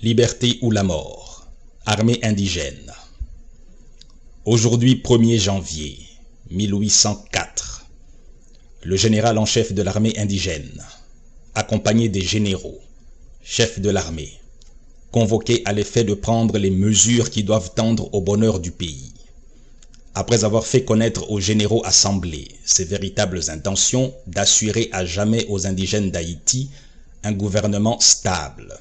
Liberté ou la mort. Armée indigène. Aujourd'hui 1er janvier 1804, le général en chef de l'armée indigène, accompagné des généraux, chefs de l'armée, convoqués à l'effet de prendre les mesures qui doivent tendre au bonheur du pays. Après avoir fait connaître aux généraux assemblés ses véritables intentions d'assurer à jamais aux indigènes d'Haïti un gouvernement stable,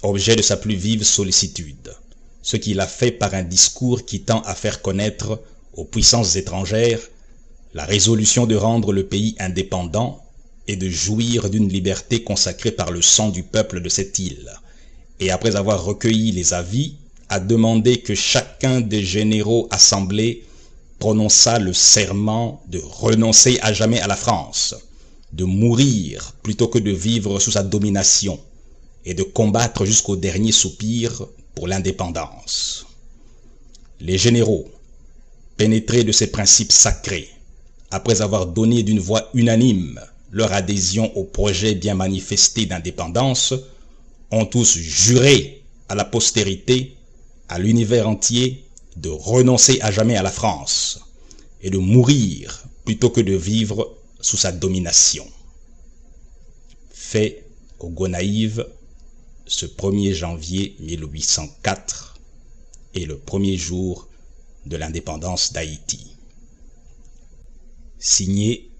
objet de sa plus vive sollicitude, ce qu'il a fait par un discours qui tend à faire connaître aux puissances étrangères la résolution de rendre le pays indépendant et de jouir d'une liberté consacrée par le sang du peuple de cette île, et après avoir recueilli les avis, a demandé que chacun des généraux assemblés prononçât le serment de renoncer à jamais à la France, de mourir plutôt que de vivre sous sa domination, et de combattre jusqu'au dernier soupir pour l'indépendance. Les généraux, pénétrés de ces principes sacrés, après avoir donné d'une voix unanime leur adhésion au projet bien manifesté d'indépendance, ont tous juré à la postérité, à l'univers entier, de renoncer à jamais à la France et de mourir plutôt que de vivre sous sa domination. Fait au Gonaïves ce 1er janvier 1804 et le premier jour de l'indépendance d'Haïti. Signé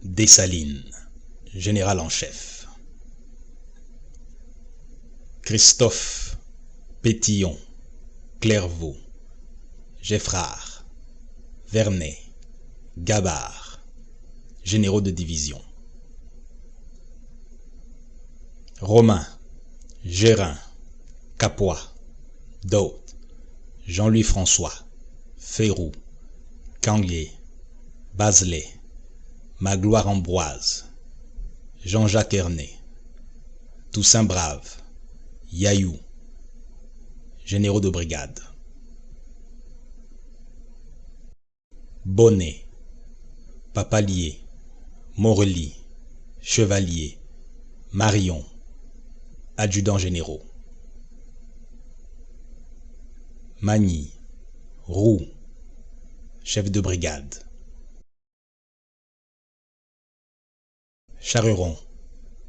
Dessalines, général en chef. Christophe Pétillon, Clairvaux, Geffrard, Vernet, Gabard, généraux de division. Romain, Gérin, Capois, Daut, Jean-Louis François, Féroux, Canguier, Bazelet, Magloire Ambroise, Jean-Jacques Herné, Toussaint Brave, Yaillou, généraux de brigade. Bonnet, Papalier, Morely, Chevalier, Marion, adjudants généraux. Magny, Roux, chef de brigade. Charreron,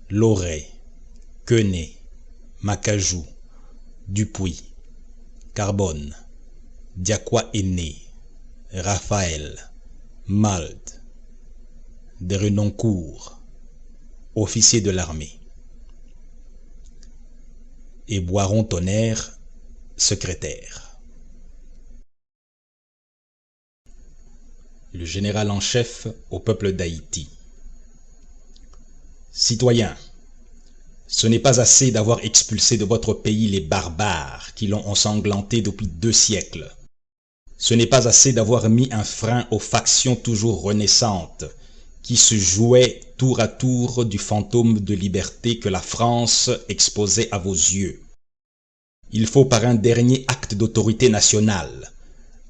Loret, Quenet, Macajou, Dupuis, Carbone, Diacqua Aîné, Raphaël, Malte, des Renoncourt, officiers de l'armée. Et Boiron-Tonnerre, secrétaire. Le général en chef au peuple d'Haïti. Citoyens, ce n'est pas assez d'avoir expulsé de votre pays les barbares qui l'ont ensanglanté depuis 2 siècles. Ce n'est pas assez d'avoir mis un frein aux factions toujours renaissantes qui se jouaient tour à tour du fantôme de liberté que la France exposait à vos yeux. Il faut par un dernier acte d'autorité nationale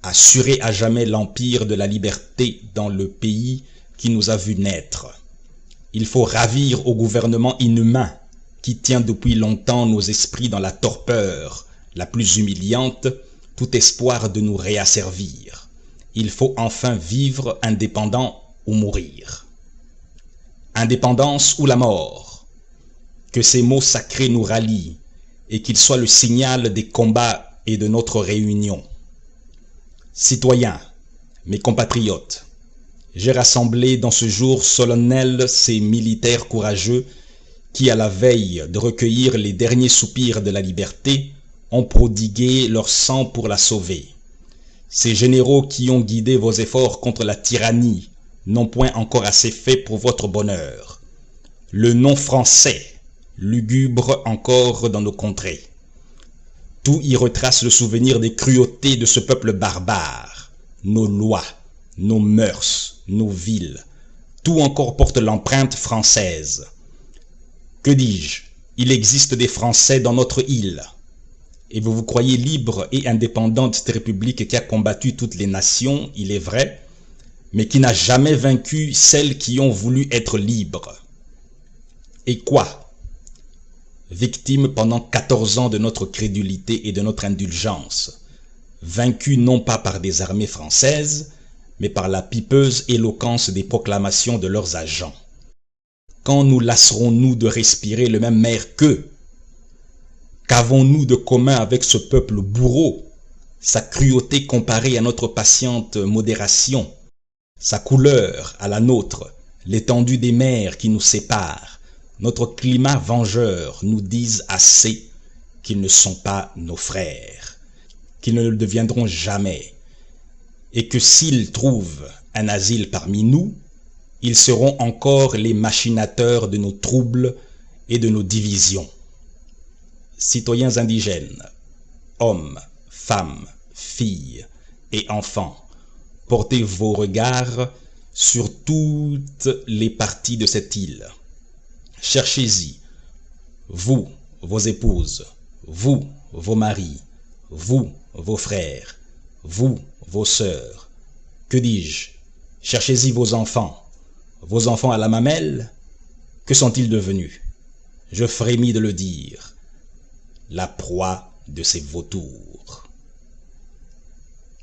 assurer à jamais l'empire de la liberté dans le pays qui nous a vus naître. Il faut ravir au gouvernement inhumain qui tient depuis longtemps nos esprits dans la torpeur la plus humiliante tout espoir de nous réasservir. Il faut enfin vivre indépendant ou mourir. Indépendance ou la mort. Que ces mots sacrés nous rallient et qu'ils soient le signal des combats et de notre réunion. Citoyens, mes compatriotes, j'ai rassemblé dans ce jour solennel ces militaires courageux qui, à la veille de recueillir les derniers soupirs de la liberté, ont prodigué leur sang pour la sauver. Ces généraux qui ont guidé vos efforts contre la tyrannie n'ont point encore assez fait pour votre bonheur. Le nom français, lugubre encore dans nos contrées. Tout y retrace le souvenir des cruautés de ce peuple barbare, nos lois, nos mœurs, nos villes. Tout encore porte l'empreinte française. Que dis-je? Il existe des Français dans notre île. Et vous vous croyez libre et indépendant de cette république qui a combattu toutes les nations, il est vrai, mais qui n'a jamais vaincu celles qui ont voulu être libres. Et quoi? victimes pendant 14 ans de notre crédulité et de notre indulgence, vaincus non pas par des armées françaises, mais par la pipeuse éloquence des proclamations de leurs agents. Quand nous lasserons-nous de respirer le même air qu'eux? Qu'avons-nous de commun avec ce peuple bourreau? Sa cruauté comparée à notre patiente modération, sa couleur à la nôtre, l'étendue des mers qui nous séparent, notre climat vengeur nous disent assez qu'ils ne sont pas nos frères, qu'ils ne le deviendront jamais, et que s'ils trouvent un asile parmi nous, ils seront encore les machinateurs de nos troubles et de nos divisions. Citoyens indigènes, hommes, femmes, filles et enfants, portez vos regards sur toutes les parties de cette île. Cherchez-y, vous, vos épouses, vous, vos maris, vous, vos frères, vous, vos sœurs. Que dis-je? Cherchez-y vos enfants à la mamelle. Que sont-ils devenus? Je frémis de le dire. La proie de ces vautours.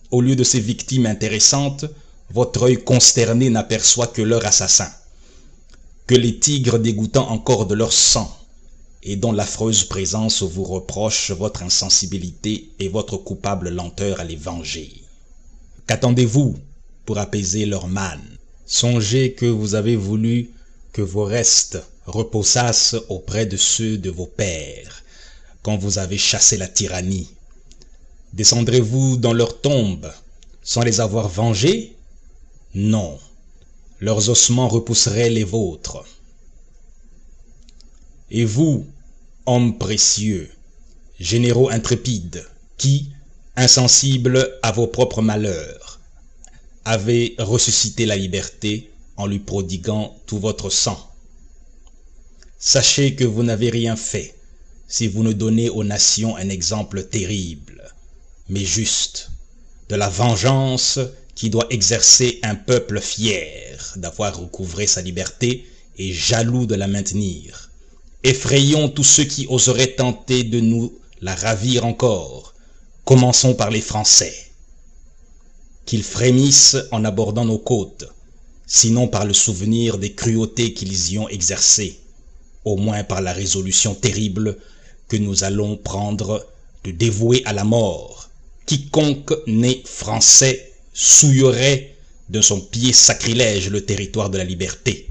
Au lieu de ces victimes intéressantes, votre œil consterné n'aperçoit que leur assassin, que les tigres dégoûtant encore de leur sang, et dont l'affreuse présence vous reproche votre insensibilité et votre coupable lenteur à les venger. Qu'attendez-vous pour apaiser leur manne? Songez que vous avez voulu que vos restes reposassent auprès de ceux de vos pères, quand vous avez chassé la tyrannie. Descendrez-vous dans leur tombe sans les avoir vengés? Non, leurs ossements repousseraient les vôtres. Et vous, hommes précieux, généraux intrépides, qui, insensibles à vos propres malheurs, avez ressuscité la liberté en lui prodiguant tout votre sang. Sachez que vous n'avez rien fait si vous ne donnez aux nations un exemple terrible, mais juste, de la vengeance qui doit exercer un peuple fier d'avoir recouvré sa liberté et jaloux de la maintenir. Effrayons tous ceux qui oseraient tenter de nous la ravir encore. Commençons par les Français. Qu'ils frémissent en abordant nos côtes, sinon par le souvenir des cruautés qu'ils y ont exercées, au moins par la résolution terrible que nous allons prendre de dévouer à la mort quiconque né français souillerait de son pied sacrilège le territoire de la liberté.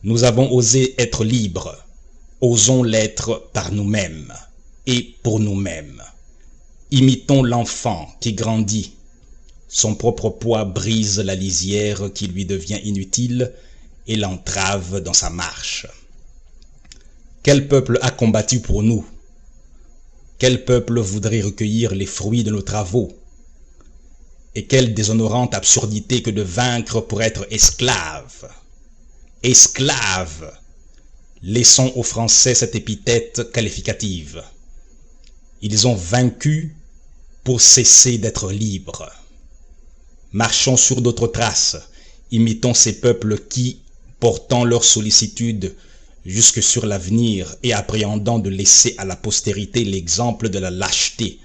Nous avons osé être libres, osons l'être par nous-mêmes et pour nous-mêmes. Imitons l'enfant qui grandit. Son propre poids brise la lisière qui lui devient inutile et l'entrave dans sa marche. Quel peuple a combattu pour nous? Quel peuple voudrait recueillir les fruits de nos travaux? Et quelle déshonorante absurdité que de vaincre pour être esclave! Esclave! Laissons aux Français cette épithète qualificative. Ils ont vaincu pour cesser d'être libres. Marchons sur d'autres traces, imitons ces peuples qui, portant leur sollicitude jusque sur l'avenir et appréhendant de laisser à la postérité l'exemple de la lâcheté,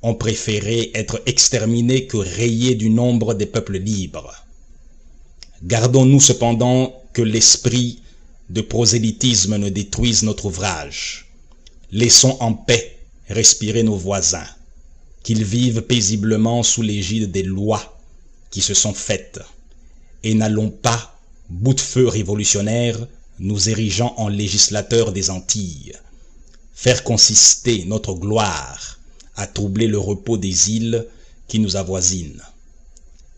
ont préféré être exterminés que rayés du nombre des peuples libres. Gardons-nous cependant que l'esprit de prosélytisme ne détruise notre ouvrage. Laissons en paix respirer nos voisins, qu'ils vivent paisiblement sous l'égide des lois qui se sont faites, et n'allons pas, bout de feu révolutionnaire, nous érigeant en législateurs des Antilles, faire consister notre gloire à troubler le repos des îles qui nous avoisinent.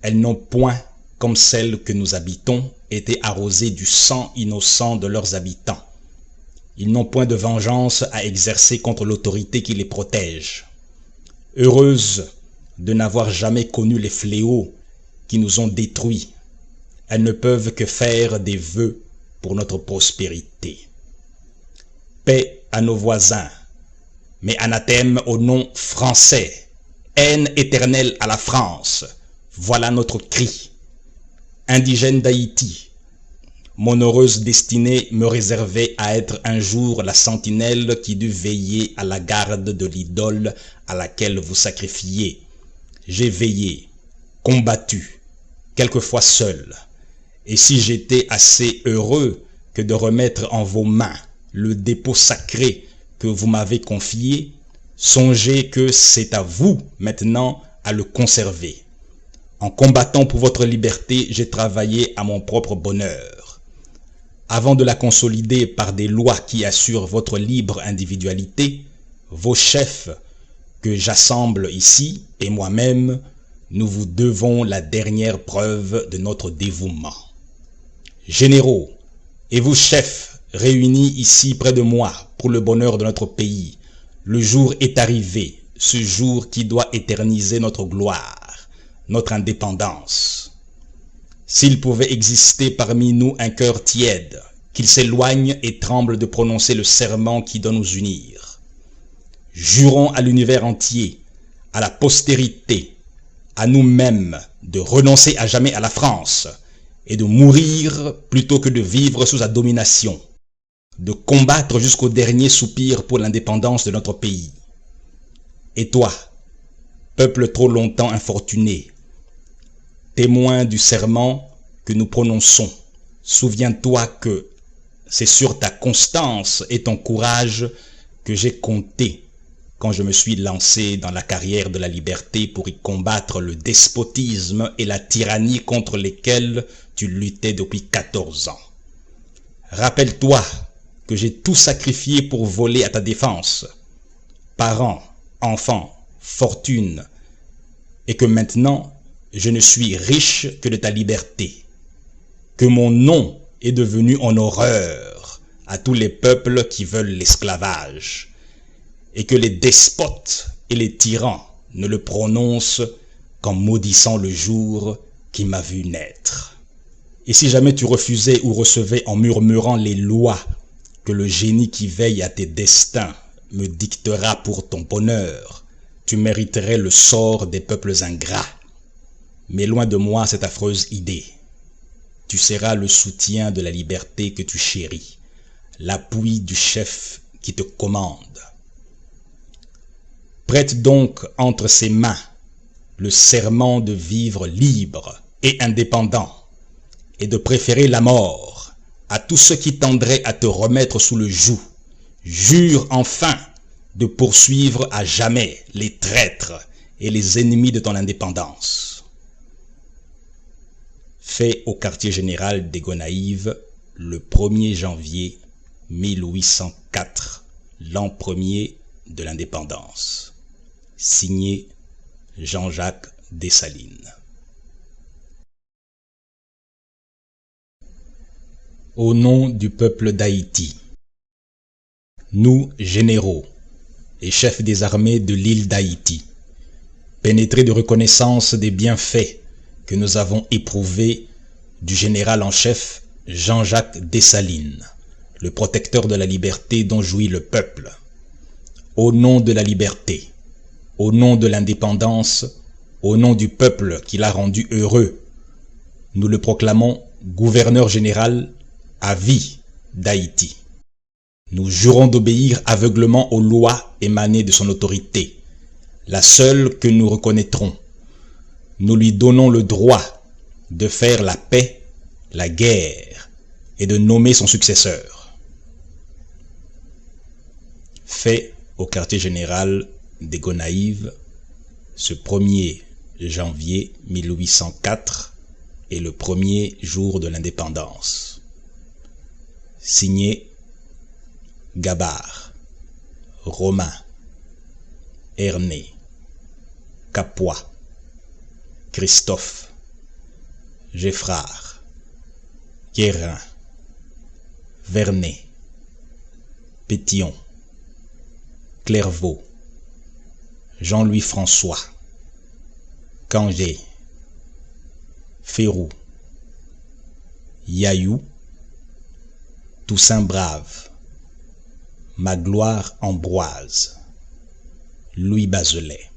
Elles n'ont point, comme celles que nous habitons, été arrosées du sang innocent de leurs habitants. Ils n'ont point de vengeance à exercer contre l'autorité qui les protège. Heureuses de n'avoir jamais connu les fléaux qui nous ont détruits, elles ne peuvent que faire des vœux pour notre prospérité. Paix à nos voisins, mais anathème au nom français, haine éternelle à la France, voilà notre cri. Indigènes d'Haïti, mon heureuse destinée me réservait à être un jour la sentinelle qui dut veiller à la garde de l'idole à laquelle vous sacrifiez. J'ai veillé, combattu, quelquefois seul. Et si j'étais assez heureux que de remettre en vos mains le dépôt sacré que vous m'avez confié, songez que c'est à vous maintenant à le conserver. En combattant pour votre liberté, j'ai travaillé à mon propre bonheur. Avant de la consolider par des lois qui assurent votre libre individualité, vos chefs que j'assemble ici et moi-même, nous vous devons la dernière preuve de notre dévouement. Généraux, et vous chefs réunis ici près de moi pour le bonheur de notre pays, le jour est arrivé, ce jour qui doit éterniser notre gloire, notre indépendance. S'il pouvait exister parmi nous un cœur tiède, qu'il s'éloigne et tremble de prononcer le serment qui doit nous unir. Jurons à l'univers entier, à la postérité, à nous-mêmes de renoncer à jamais à la France et de mourir plutôt que de vivre sous sa domination, de combattre jusqu'au dernier soupir pour l'indépendance de notre pays. Et toi, peuple trop longtemps infortuné, témoin du serment que nous prononçons, souviens-toi que c'est sur ta constance et ton courage que j'ai compté quand je me suis lancé dans la carrière de la liberté pour y combattre le despotisme et la tyrannie contre lesquels tu luttais depuis 14 ans. Rappelle-toi que j'ai tout sacrifié pour voler à ta défense, parents, enfants, fortune, et que maintenant je ne suis riche que de ta liberté, que mon nom est devenu en horreur à tous les peuples qui veulent l'esclavage, et que les despotes et les tyrans ne le prononcent qu'en maudissant le jour qui m'a vu naître. Et si jamais tu refusais ou recevais en murmurant les lois que le génie qui veille à tes destins me dictera pour ton bonheur, tu mériterais le sort des peuples ingrats. Mais loin de moi cette affreuse idée. Tu seras le soutien de la liberté que tu chéris, l'appui du chef qui te commande. Prête donc entre ses mains le serment de vivre libre et indépendant, et de préférer la mort à tous ceux qui tendraient à te remettre sous le joug. Jure enfin de poursuivre à jamais les traîtres et les ennemis de ton indépendance. Fait au quartier général des Gonaïves le 1er janvier 1804, l'an premier de l'indépendance. Signé Jean-Jacques Dessalines. Au nom du peuple d'Haïti, nous, généraux et chefs des armées de l'île d'Haïti, pénétrés de reconnaissance des bienfaits que nous avons éprouvés du général en chef Jean-Jacques Dessalines, le protecteur de la liberté dont jouit le peuple, au nom de la liberté, au nom de l'indépendance, au nom du peuple qui l'a rendu heureux, nous le proclamons gouverneur général à vie d'Haïti. Nous jurons d'obéir aveuglement aux lois émanées de son autorité, la seule que nous reconnaîtrons. Nous lui donnons le droit de faire la paix, la guerre et de nommer son successeur. Fait au quartier général des Gonaïves, ce 1er janvier 1804 et le premier jour de l'indépendance. Signé Gabard, Romain, Ernée, Capois, Christophe, Geffrard, Guérin, Vernet, Pétillon, Clairvaux, Jean-Louis François, Cangé, Féroux, Yaillou, Toussaint Brave, Magloire Ambroise, Louis Bazelet.